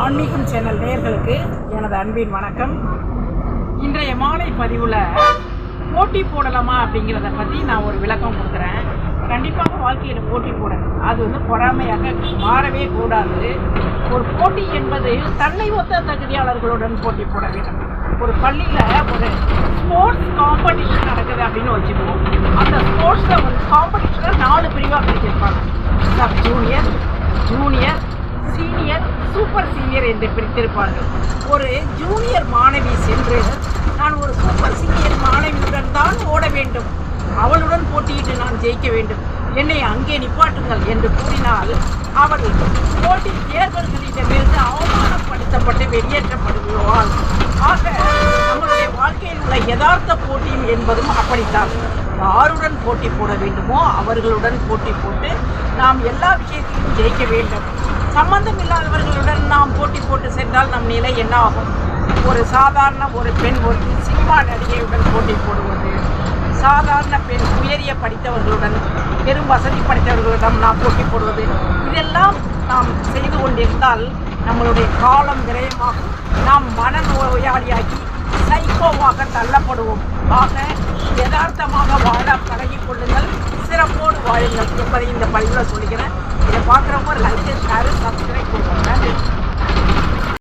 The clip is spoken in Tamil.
ஆன்மீகம் சேனல் நேயர்களுக்கு எனது அன்பின் வணக்கம். இன்றைய மாலை பதிவில் போட்டி போடலாமா அப்படிங்கிறத பற்றி நான் ஒரு விளக்கம் கொடுக்குறேன். கண்டிப்பாக வாழ்க்கையில் போட்டி போடணும். அது பொறாமையாக மாறவே கூடாது. ஒரு போட்டி என்பது தன்னை ஒத்த தகுதியாளர்களுடன் போட்டி போட வேண்டும். ஒரு பள்ளியில் ஒரு ஸ்போர்ட்ஸ் காம்படிஷன் நடக்குது அப்படின்னு வச்சுக்குவோம். அந்த ஸ்போர்ட்ஸில் ஒரு காம்படிஷனை 4 பிரிவாக பிரிச்சிருப்பாங்க. Sub junior, junior, senior, super senior என்று பிரித்திருப்பார்கள். ஒரு ஜூனியர் மாணவி சென்று நான் ஒரு சூப்பர் சீனியர் மாணவியுடன் தான் ஓட வேண்டும், அவளுடன் போட்டியிட்டு நான் ஜெயிக்க வேண்டும், என்னை அங்கே நிப்பாட்டுங்கள் என்று கூறினால் அவள் போட்டி தேர்தல்களிடமிருந்து அவமானப்படுத்தப்பட்டு வெளியேற்றப்படுவாள். ஆக நம்மளுடைய வாழ்க்கையில் உள்ள யதார்த்த போட்டியும் என்பதும் அப்படித்தான். யாருடன் போட்டி போட வேண்டுமோ அவர்களுடன் போட்டி போட்டு நாம் எல்லா விஷயத்திலும் ஜெயிக்க வேண்டும். சம்பந்தம் இல்லாதவர்களுடன் நாம் போட்டி போட்டு சென்றால் நம் நிலை என்ன ஆகும்? ஒரு சாதாரண ஒரு பெண் ஒரு சினிமா நடிகையுடன் போட்டி போடுவது, சாதாரண பெண் உயரிய படித்தவர்களுடன் பெரும் வசதி படைத்தவர்களிடம் நாம் போட்டி போடுவது, இதெல்லாம் நாம் செய்து கொண்டிருந்தால் நம்மளுடைய காலம் விரயமாகும். நாம் மனநோயாளியாகி சைக்கோவாக தள்ளப்படுவோம். ஆக யதார்த்தமாக வாழ பழகிக் கொள்ளுங்கள், சிறப்போடு வாழுங்கள் என்பதை இந்த பதிவில் சொல்லிக்கிறேன். இதை பார்க்குறவங்க லைக், ஷேர், சப்ஸ்கிரைப் பண்ணுங்கள்.